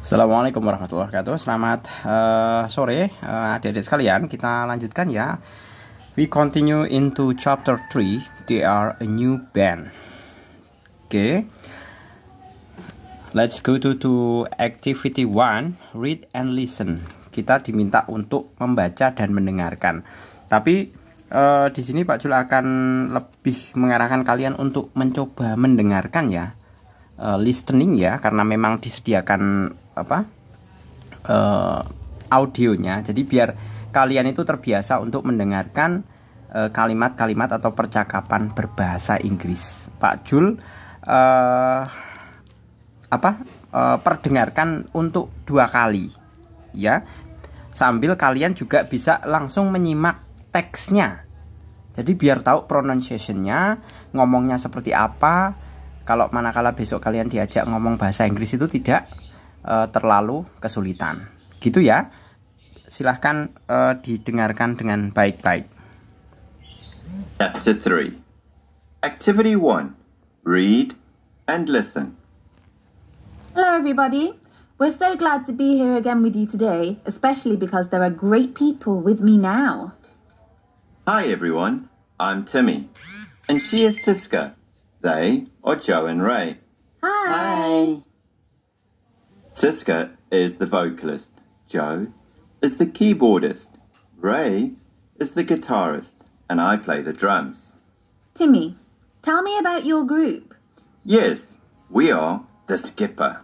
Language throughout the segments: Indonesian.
Assalamualaikum warahmatullahi wabarakatuh. Selamat sore adik-adik sekalian. Kita lanjutkan ya. We continue into chapter 3. They are a new band. Okay. Let's go to activity 1. Read and listen. Kita diminta untuk membaca dan mendengarkan. Tapi di sini Pak Jul akan lebih mengarahkan kalian untuk mencoba mendengarkan ya. Listening ya, karena memang disediakan audionya. Jadi biar kalian itu terbiasa untuk mendengarkan kalimat-kalimat atau percakapan berbahasa Inggris. Pak Jul perdengarkan untuk 2 kali ya, sambil kalian juga bisa langsung menyimak teksnya. Jadi biar tahu pronunciation-nya, ngomongnya seperti apa. Kalau manakala besok kalian diajak ngomong bahasa Inggris itu tidak terlalu kesulitan. Gitu ya. Silahkan didengarkan dengan baik-baik. Chapter 3. Activity 1. Read and listen. Hello everybody. We're so glad to be here again with you today, especially because there are great people with me now. Hi everyone, I'm Timmy, and she is Siska. They are Joe and Ray. Hi. Siska is the vocalist. Joe is the keyboardist. Ray is the guitarist, and I play the drums. Timmy, tell me about your group. Yes, we are the Skipper.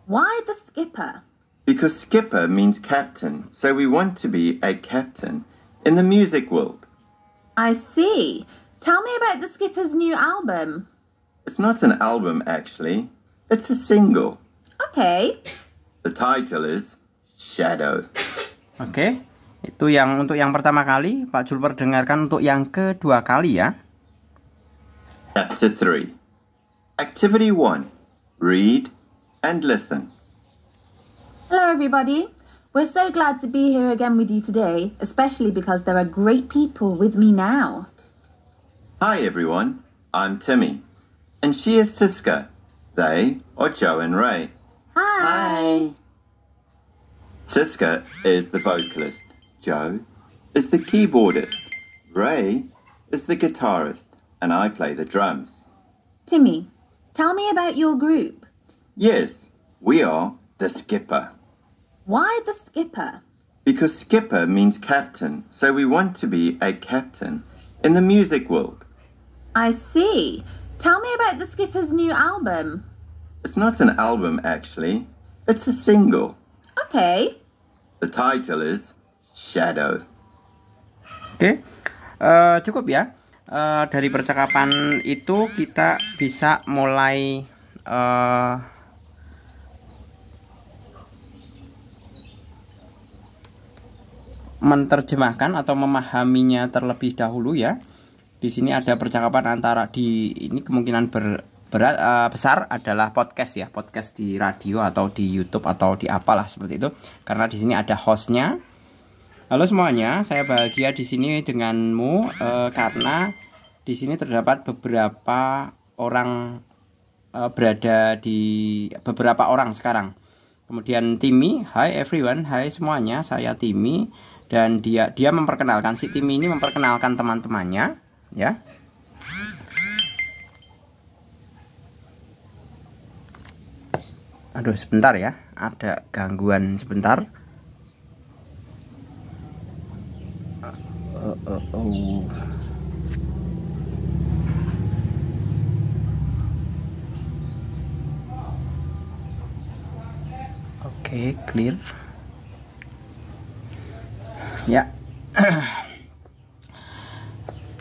Why the Skipper? Because Skipper means captain, so we want to be a captain in the music world. I see. Tell me about the Skipper's new album. It's not an album, actually. It's a single. Okay. The title is Shadow. Oke. Itu yang untuk yang pertama kali. Pak Jul perdengarkan untuk yang kedua kali ya. Chapter 3. Activity 1. Read and listen. Hello everybody. We're so glad to be here again with you today, especially because there are great people with me now. Hi everyone, I'm Timmy, and she is Siska. They are Joe and Ray. Hi. Siska is the vocalist. Joe is the keyboardist. Ray is the guitarist, and I play the drums. Timmy, tell me about your group. Yes, we are the Skipper. Why the Skipper? Because Skipper means captain, so we want to be a captain in the music world. I see. Tell me about the Skipper's new album. It's not an album, actually. It's a single. Okay. The title is Shadow. Oke. Cukup ya. Dari percakapan itu kita bisa mulai menerjemahkan atau memahaminya terlebih dahulu ya. Di sini ada percakapan antara ini kemungkinan besar adalah podcast ya, podcast di radio atau di YouTube atau di apalah seperti itu. Karena di sini ada hostnya. Halo semuanya, saya bahagia di sini denganmu karena di sini terdapat beberapa orang berada di beberapa orang sekarang. Kemudian Timmy, hi everyone, hai semuanya, saya Timmy. Dan dia memperkenalkan, si Timmy ini memperkenalkan teman-temannya ya. Aduh sebentar ya, ada gangguan sebentar. Oke, clear ya.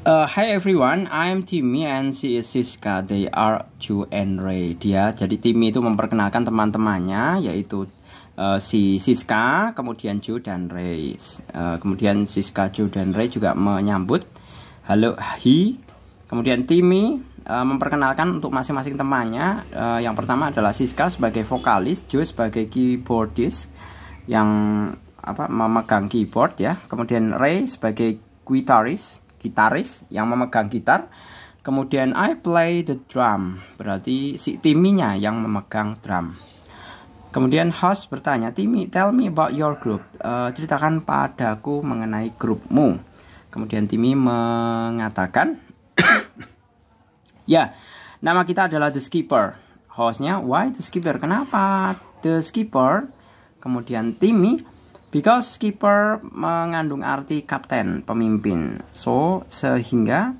Hi everyone, I'm Timmy and she is Siska. They are Joe and Ray. Jadi Timmy itu memperkenalkan teman-temannya, yaitu si Siska, kemudian Joe dan Ray. Kemudian Siska, Joe dan Ray juga menyambut halo hi. Kemudian Timmy memperkenalkan untuk masing-masing temannya. Yang pertama adalah Siska sebagai vokalis, Joe sebagai keyboardist yang memegang keyboard ya. Kemudian Ray sebagai gitaris yang memegang gitar. Kemudian I play the drum, berarti si Timinya yang memegang drum. Kemudian host bertanya, Timmy, tell me about your group. Ceritakan padaku mengenai grupmu. Kemudian Timmy mengatakan, ya, nama kita adalah The Skipper. Hostnya, why The Skipper? Kenapa The Skipper? Kemudian Timmy, because Skipper mengandung arti kapten, pemimpin. So, sehingga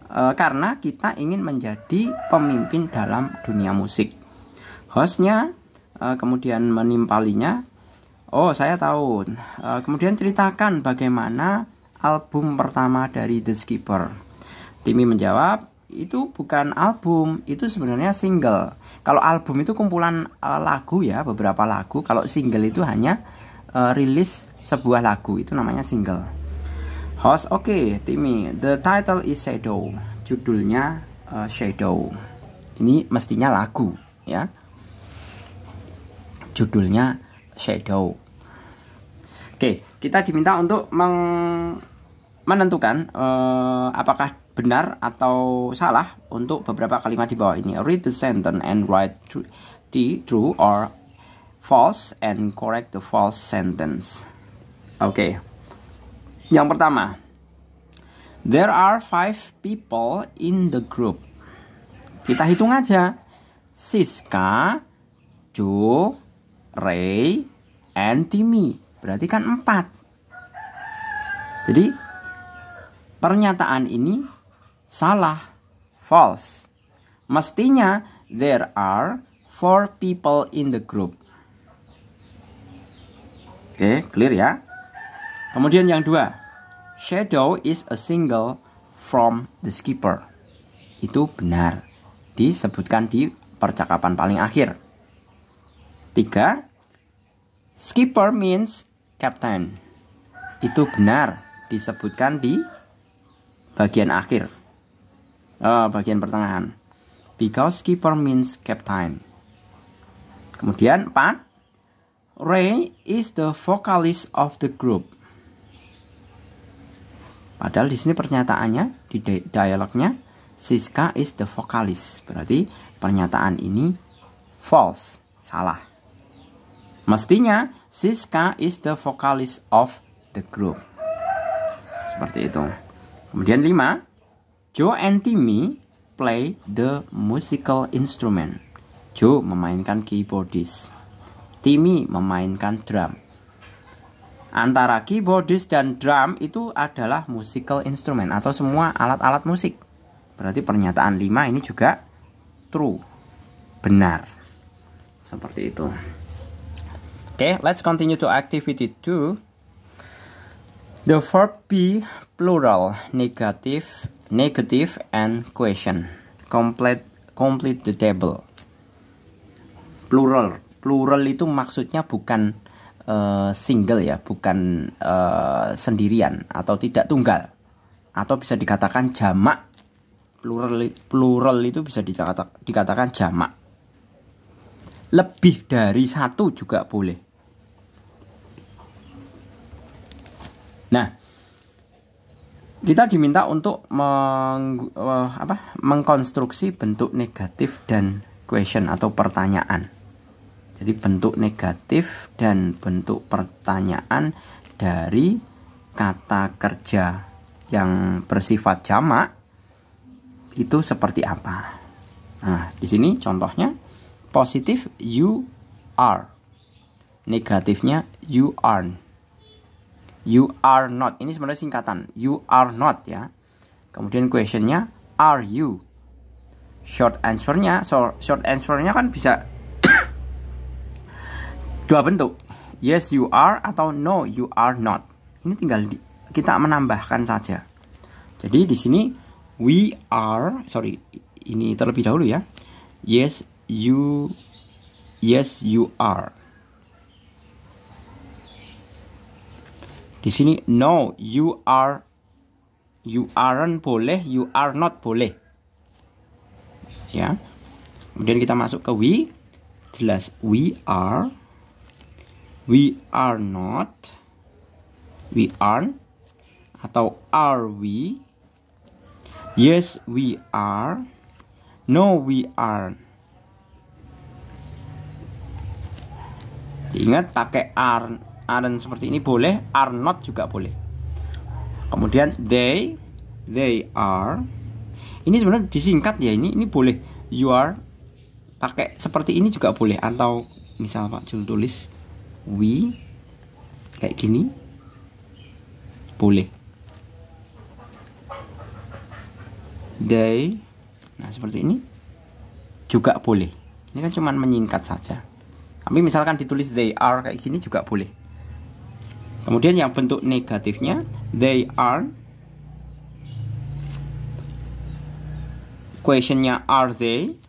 karena kita ingin menjadi pemimpin dalam dunia musik. Hostnya kemudian menimpalinya, oh saya tahu. Kemudian ceritakan bagaimana album pertama dari The Skipper. Timmy menjawab, itu bukan album, itu sebenarnya single. Kalau album itu kumpulan lagu ya, beberapa lagu. Kalau single itu hanya rilis sebuah lagu, itu namanya single. Host, oke, Timmy, the title is Shadow. Judulnya Shadow. Ini mestinya lagu ya. Judulnya Shadow. Oke, kita diminta untuk menentukan apakah benar atau salah untuk beberapa kalimat di bawah ini. Read the sentence and write the true or false and correct the false sentence. Oke. Yang pertama, there are 5 people in the group. Kita hitung aja. Siska, Joe, Ray, and Timmy. Berarti kan 4. Jadi pernyataan ini salah, false. Mestinya there are 4 people in the group. Oke, clear ya. Kemudian yang 2, Shadow is a single from The Skipper. Itu benar, disebutkan di percakapan paling akhir. 3, Skipper means captain. Itu benar, disebutkan di bagian akhir, bagian pertengahan. Because Skipper means captain. Kemudian 4, Ray is the vocalist of the group. Padahal di sini pernyataannya, di dialognya, Siska is the vocalist. Berarti pernyataan ini false, salah. Mestinya Siska is the vocalist of the group. Seperti itu. Kemudian 5, Joe and Timmy play the musical instrument. Joe memainkan keyboardist, Timmy memainkan drum. Antara keyboardist dan drum itu adalah musical instrument atau semua alat-alat musik. Berarti pernyataan 5 ini juga true, benar. Seperti itu. Okay, let's continue to activity 2. The verb be plural, negative, and question. Complete the table. Plural itu maksudnya bukan single ya, bukan sendirian atau tidak tunggal, atau bisa dikatakan jamak. Plural itu bisa dikatakan jamak. Lebih dari 1 juga boleh. Nah, kita diminta untuk mengkonstruksi bentuk negatif dan question atau pertanyaan. Jadi bentuk negatif dan bentuk pertanyaan dari kata kerja yang bersifat jamak itu seperti apa? Nah, di sini contohnya positif you are, negatifnya you aren't. You are not, ini sebenarnya singkatan, you are not ya. Kemudian questionnya are you. Short answernya kan bisa dua bentuk, yes you are atau no you are not. Ini tinggal kita menambahkan saja. Jadi di sini we are, ini terlebih dahulu ya. Yes you are. Di sini no you aren't boleh, you are not boleh. Ya. Kemudian kita masuk ke we. Jelas we are not, we aren't, atau are we, yes we are, no we aren't. Ingat, pakai aren't seperti ini boleh, are not juga boleh. Kemudian they are. Ini sebenarnya disingkat ya, ini boleh. You are pakai seperti ini juga boleh, atau misal Pak Jul tulis we kayak gini boleh. They, nah seperti ini juga boleh. Ini kan cuma menyingkat saja. Tapi misalkan ditulis they are kayak gini juga boleh. Kemudian yang bentuk negatifnya, they are. Questionnya are they.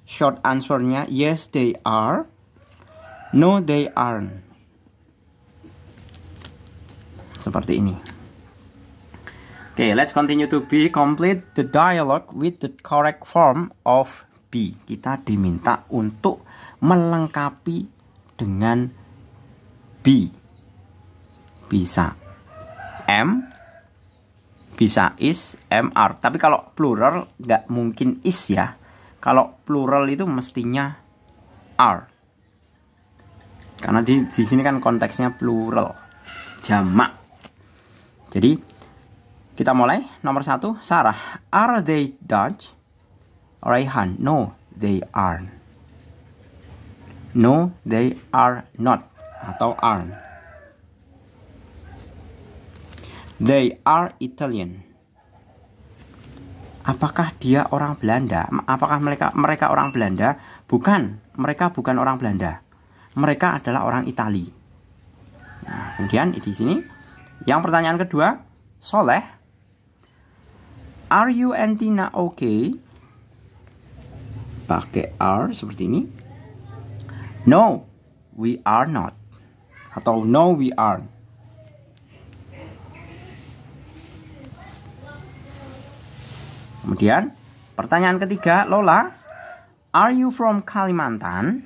Short answernya yes they are. No they aren't. Seperti ini. Okay, let's continue to be. Complete the dialogue with the correct form of be. Kita diminta untuk melengkapi dengan be. Bisa am, bisa is, am, are. Tapi kalau plural nggak mungkin is ya. Kalau plural itu mestinya are. Karena di sini kan konteksnya plural, jamak. Jadi kita mulai. Nomor 1, Sarah. Are they Dutch? Raihan. No, they aren't. No, they are not. Atau aren't. They are Italian. Apakah dia orang Belanda? Apakah mereka orang Belanda? Bukan, mereka bukan orang Belanda. Mereka adalah orang Itali. Nah, kemudian di sini yang pertanyaan kedua, Soleh. Are you and Tina okay? Pakai are seperti ini. No, we are not. Atau no, we aren't. Kemudian pertanyaan ketiga, Lola. Are you from Kalimantan?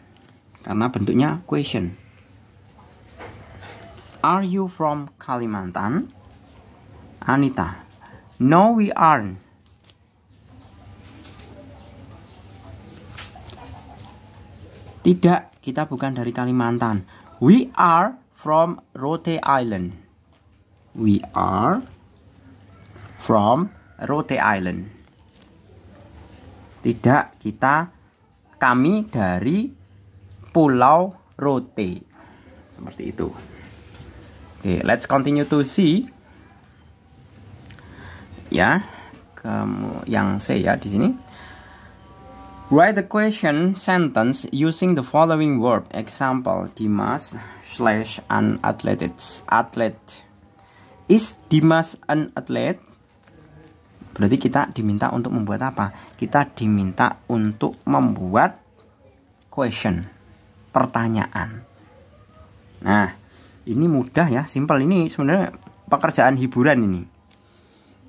Karena bentuknya question. Are you from Kalimantan? Anita. No, we aren't. Tidak, kita bukan dari Kalimantan. We are from Rote Island. We are from Rote Island. Tidak, kami dari Pulau Rote. Seperti itu. Oke, let's continue to see. Ya, yang C ya di sini. Write the question sentence using the following verb. Example, Dimas / an athlete. Is Dimas an athlete? Berarti kita diminta untuk membuat apa? Kita diminta untuk membuat question, pertanyaan. Nah, ini mudah ya, simple. Ini sebenarnya pekerjaan hiburan ini.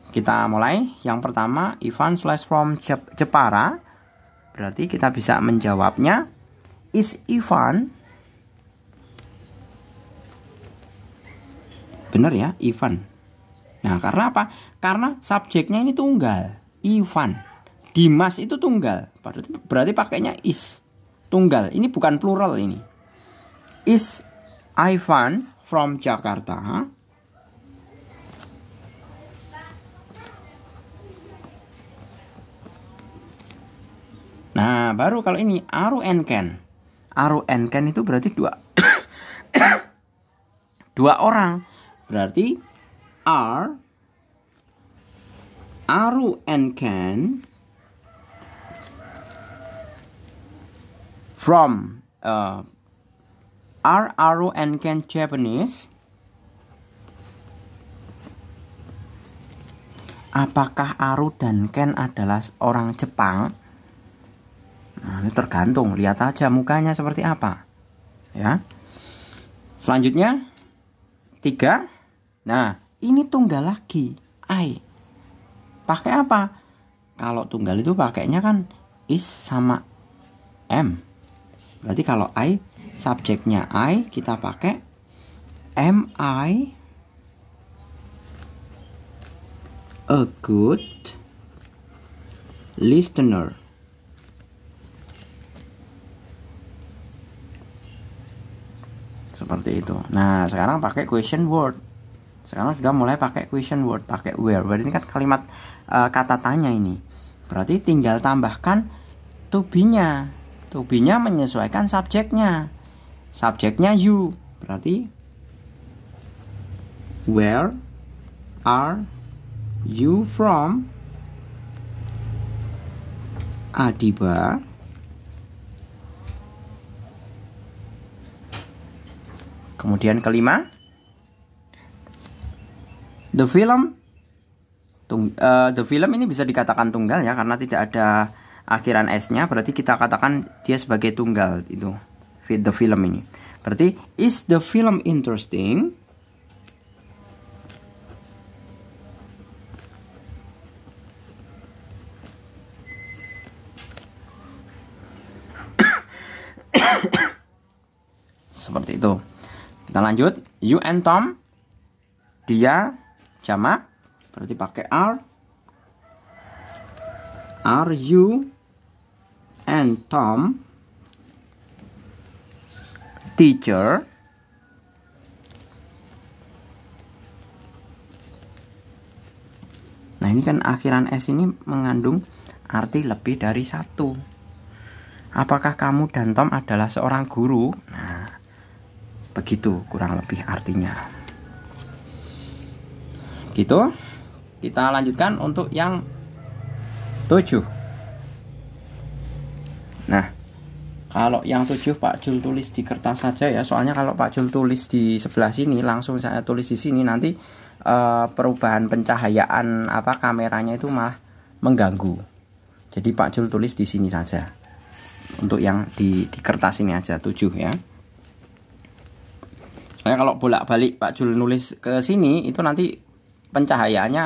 Kita mulai. Yang pertama, Ivan / from Jepara. Berarti kita bisa menjawabnya, is Ivan. Benar ya, Ivan. Nah, karena apa? Karena subjeknya ini tunggal, Ivan. Dimas itu tunggal, berarti pakainya is, tunggal. Ini bukan plural ini. Is Ivan from Jakarta? Nah, baru kalau ini Aru and Ken. Aru and Ken itu berarti dua orang. Berarti Aru and Ken from Aru and Ken Japanese? Apakah Aru dan Ken adalah orang Jepang? Nah, ini tergantung, lihat aja mukanya seperti apa. Ya. Selanjutnya 3. Nah, ini tunggal lagi, I. Pakai apa? Kalau tunggal itu pakainya kan is sama am. Berarti kalau I, subjeknya I, kita pakai am I a good listener? Seperti itu. Nah, sekarang pakai question word. Sekarang sudah mulai pakai question word, pakai where. Berarti ini kan kalimat kata tanya ini. Berarti tinggal tambahkan to be-nya. To be-nya menyesuaikan subjeknya. Subjeknya you. Berarti where are you from? Adiba. Kemudian kelima, the film. The film ini bisa dikatakan tunggal ya, karena tidak ada akhiran s-nya. Berarti kita katakan dia sebagai tunggal itu. The film ini. Berarti is the film interesting? Seperti itu. Kita lanjut. You and Tom. Dia jamak. Berarti pakai are. Are you and Tom teacher? Nah, ini kan akhiran s ini mengandung arti lebih dari satu. Apakah kamu dan Tom adalah seorang guru? Nah, begitu kurang lebih artinya. Gitu. Kita lanjutkan untuk yang 7. Nah, kalau yang 7 Pak Jul tulis di kertas saja ya. Soalnya kalau Pak Jul tulis di sebelah sini, langsung saya tulis di sini, nanti perubahan pencahayaan kameranya itu malah mengganggu. Jadi Pak Jul tulis di sini saja. Untuk yang di kertas ini aja 7 ya. Soalnya kalau bolak-balik Pak Jul nulis ke sini, itu nanti pencahayaannya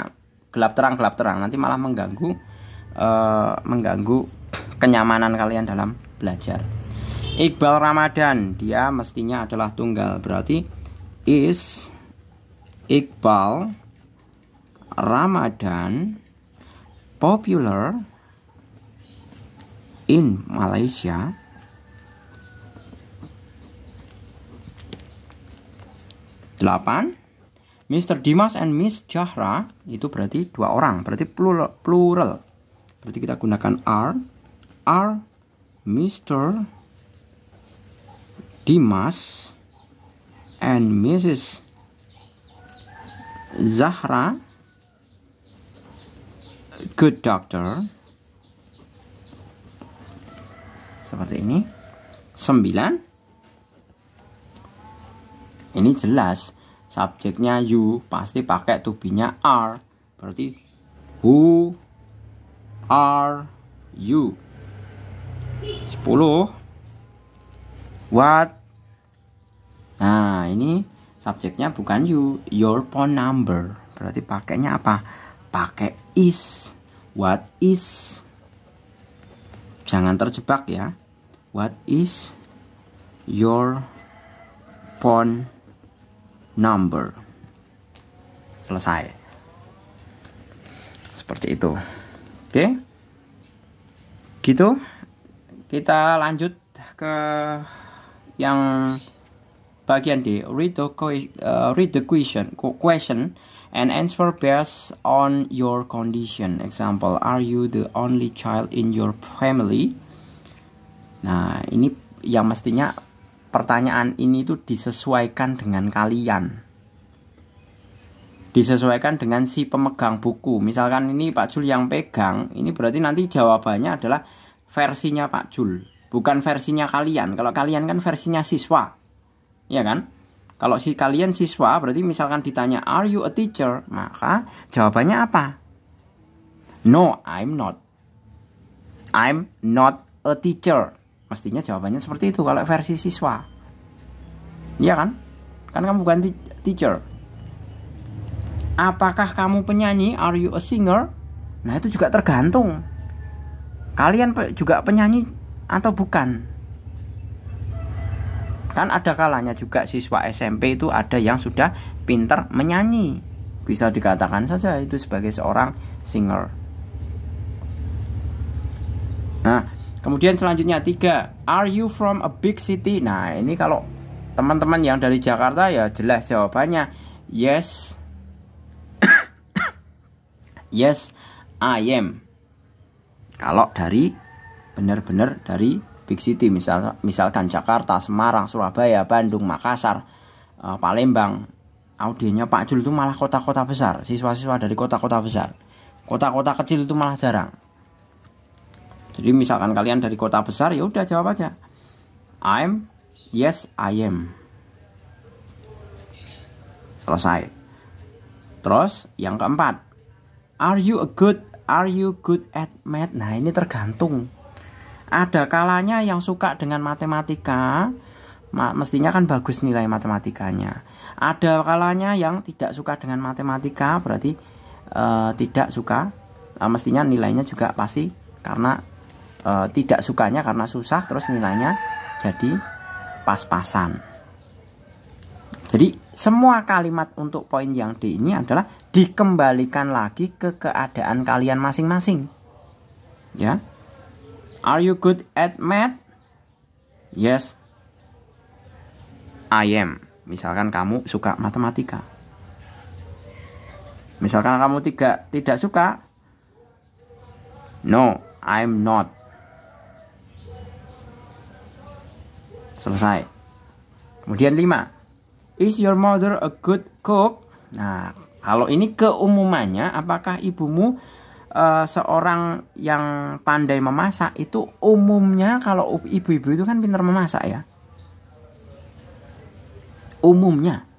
gelap terang, nanti malah mengganggu kenyamanan kalian dalam belajar. Iqbal Ramadan, dia mestinya adalah tunggal. Berarti is Iqbal Ramadan popular in Malaysia? Delapan, Mr. Dimas and Miss Zahra, itu berarti 2 orang, berarti plural. Berarti kita gunakan are Mr. Dimas and Mrs. Zahra good doctor. Seperti ini. 9, ini jelas subjeknya you, pasti pakai to be-nya are. Berarti who are you? 10, what? Nah, ini subjeknya bukan you, your phone number. Berarti pakainya apa? Pakai is. What is? Jangan terjebak ya. What is your phone number? Selesai. Seperti itu. Oke. Gitu. Kita lanjut ke yang bagian D. Read the question and answer based on your condition. Example, are you the only child in your family? Nah, ini yang mestinya pertanyaan ini tuh disesuaikan dengan kalian. Disesuaikan dengan si pemegang buku. Misalkan ini Pak Jul yang pegang, ini berarti nanti jawabannya adalah versinya Pak Jul, bukan versinya kalian. Kalau kalian kan versinya siswa, ya kan? Kalau si kalian siswa, berarti misalkan ditanya, are you a teacher? Maka jawabannya apa? No, I'm not. I'm not a teacher. Mestinya jawabannya seperti itu kalau versi siswa. Iya kan? Kan kamu bukan teacher. Apakah kamu penyanyi? Are you a singer? Nah, itu juga tergantung. Kalian juga penyanyi atau bukan? Kan ada kalanya juga siswa SMP itu ada yang sudah pintar menyanyi. Bisa dikatakan saja itu sebagai seorang singer. Nah, kemudian selanjutnya 3, are you from a big city? Nah, ini kalau teman-teman yang dari Jakarta ya jelas jawabannya yes. Yes, I am. Kalau dari benar-benar dari big city, misalkan Jakarta, Semarang, Surabaya, Bandung, Makassar, Palembang, audiennya Pak Jul itu malah kota-kota besar, siswa-siswa dari kota-kota besar. Kota-kota kecil itu malah jarang. Jadi misalkan kalian dari kota besar, ya udah jawab aja I'm, yes I am. Selesai. Terus yang keempat, are you good at math? Nah, ini tergantung. Ada kalanya yang suka dengan matematika, mestinya kan bagus nilai matematikanya. Ada kalanya yang tidak suka dengan matematika, berarti tidak suka, mestinya nilainya juga pasti karena tidak sukanya karena susah, terus nilainya jadi pas-pasan. Jadi semua kalimat untuk poin yang D ini adalah dikembalikan lagi ke keadaan kalian masing-masing. Ya. Are you good at math? Yes, I am. Misalkan kamu suka matematika. Misalkan kamu tidak suka, no, I'm not. Selesai. Kemudian 5. Is your mother a good cook? Nah, kalau ini keumumannya, apakah ibumu seorang yang pandai memasak? Itu umumnya kalau ibu-ibu itu kan pintar memasak ya. Umumnya.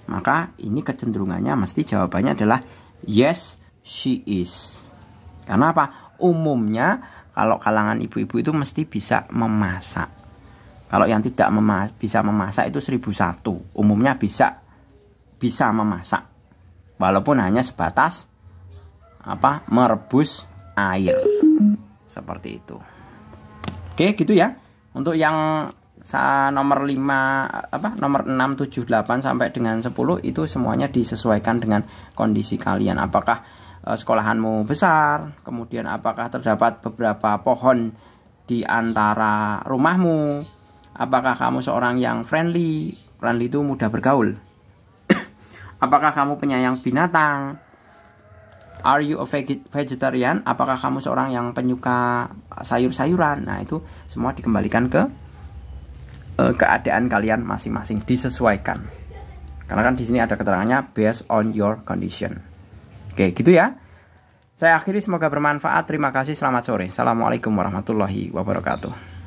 Maka ini kecenderungannya mesti jawabannya adalah yes, she is. Karena apa? Umumnya kalau kalangan ibu-ibu itu mesti bisa memasak. Kalau yang tidak bisa memasak itu 1001. Umumnya bisa memasak. Walaupun hanya sebatas merebus air. Seperti itu. Oke, gitu ya. Untuk yang nomor 5 nomor 6, 7, 8 sampai dengan 10 itu semuanya disesuaikan dengan kondisi kalian. Apakah sekolahanmu besar, kemudian apakah terdapat beberapa pohon di antara rumahmu, apakah kamu seorang yang friendly itu mudah bergaul, apakah kamu penyayang binatang, are you a vegetarian, apakah kamu seorang yang penyuka sayur-sayuran. Nah, itu semua dikembalikan ke keadaan kalian masing-masing, disesuaikan. Karena kan di sini ada keterangannya based on your condition. Oke, gitu ya. Saya akhiri, semoga bermanfaat. Terima kasih, selamat sore. Assalamualaikum warahmatullahi wabarakatuh.